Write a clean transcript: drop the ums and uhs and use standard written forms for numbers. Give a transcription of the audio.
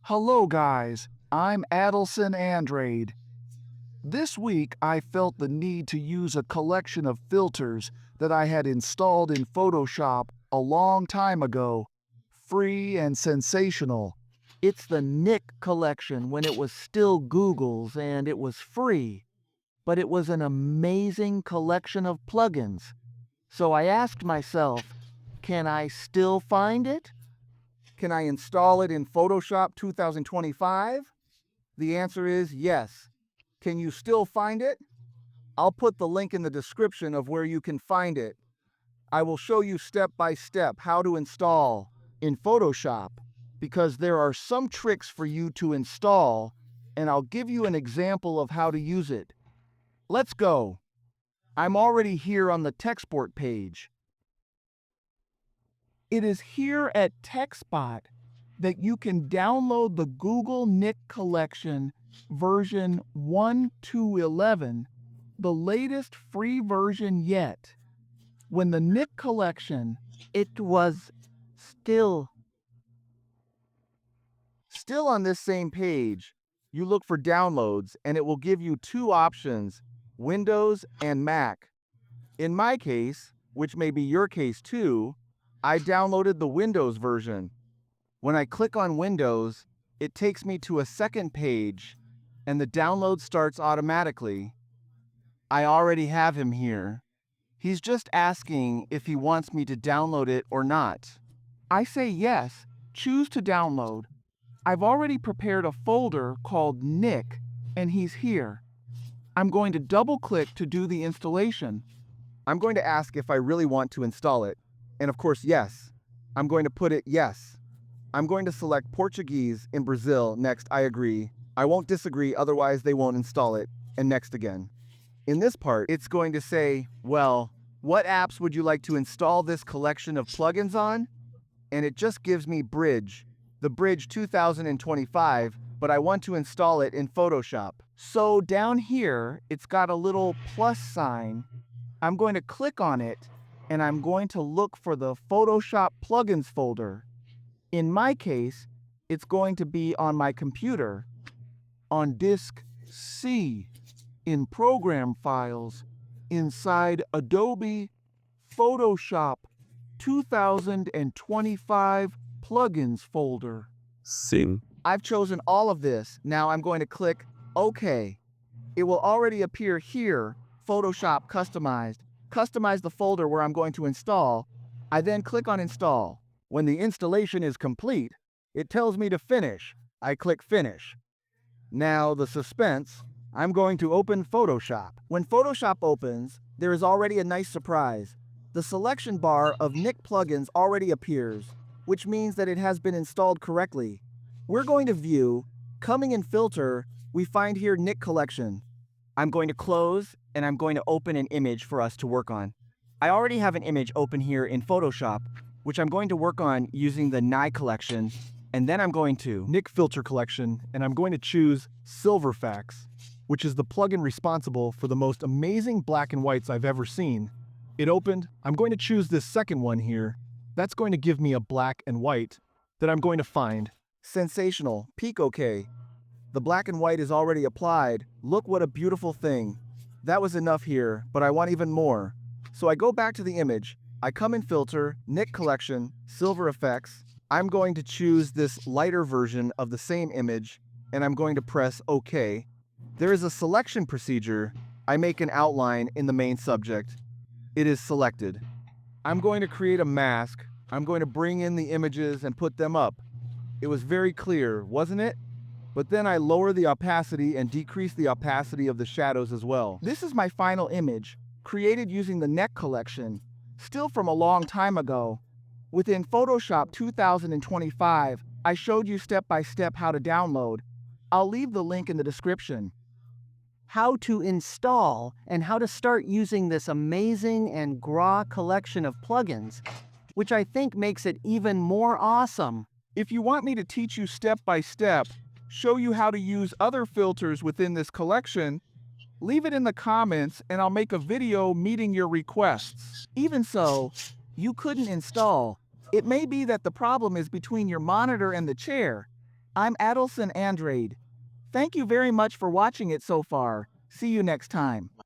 Hello guys, I'm Adelson Andrade. This week I felt the need to use a collection of filters that I had installed in Photoshop a long time ago. Free and sensational. It's the Nick collection when it was still Google's and it was free, but it was an amazing collection of plugins. So I asked myself, can I still find it? Can I install it in Photoshop 2025? The answer is yes. Can you still find it? I'll put the link in the description of where you can find it. I will show you step by step how to install in Photoshop because there are some tricks for you to install, and I'll give you an example of how to use it. Let's go. I'm already here on the Textport page. It is here at TechSpot that you can download the Google Nick Collection version 1.2.11, the latest free version yet. When the Nick Collection, It was still. still on this same page, you look for downloads and it will give you two options, Windows and Mac. In my case, which may be your case too, I downloaded the Windows version. When I click on Windows, it takes me to a second page and the download starts automatically. I already have him here. He's just asking if he wants me to download it or not. I say yes, choose to download. I've already prepared a folder called Nick, and he's here. I'm going to double-click to do the installation. I'm going to ask if I really want to install it. And of course, yes. I'm going to put it yes. I'm going to select Portuguese in Brazil. Next, I agree. I won't disagree, otherwise they won't install it. And next again. In this part, it's going to say, well, what apps would you like to install this collection of plugins on? And it just gives me Bridge, the Bridge 2025, but I want to install it in Photoshop. So down here, it's got a little plus sign. I'm going to click on it, and I'm going to look for the Photoshop plugins folder. In my case, it's going to be on my computer, on disk C, in Program Files, inside Adobe Photoshop 2025 Plugins folder. Sim. I've chosen all of this. Now I'm going to click OK. It will already appear here, Photoshop Customized. Customize the folder where I'm going to install. I then click on Install. When the installation is complete, it tells me to finish. I click Finish. Now the suspense. I'm going to open Photoshop. When Photoshop opens, there is already a nice surprise. The selection bar of Nick plugins already appears, which means that it has been installed correctly. We're going to view, coming in Filter, we find here Nick Collection. I'm going to close, and I'm going to open an image for us to work on. I already have an image open here in Photoshop, which I'm going to work on using the Nye Collection, and then I'm going to Nick Filter Collection, and I'm going to choose Silverfax, which is the plugin responsible for the most amazing black and whites I've ever seen. It opened. I'm going to choose this second one here. That's going to give me a black and white that I'm going to find. Sensational, peak OK. The black and white is already applied. Look what a beautiful thing. That was enough here, but I want even more. So I go back to the image. I come in Filter, Nick Collection, Silver Effects. I'm going to choose this lighter version of the same image, and I'm going to press OK. There is a selection procedure. I make an outline in the main subject. It is selected. I'm going to create a mask. I'm going to bring in the images and put them up. It was very clear, wasn't it? But then I lower the opacity and decrease the opacity of the shadows as well. This is my final image, created using the Nick Collection, still from a long time ago. Within Photoshop 2025, I showed you step by step how to download. I'll leave the link in the description. How to install and how to start using this amazing and GRA collection of plugins, which I think makes it even more awesome. If you want me to teach you step by step, show you how to use other filters within this collection, leave it in the comments and I'll make a video meeting your requests. Even so, you couldn't install. It may be that the problem is between your monitor and the chair. I'm Adelson Andrade. Thank you very much for watching it so far. See you next time.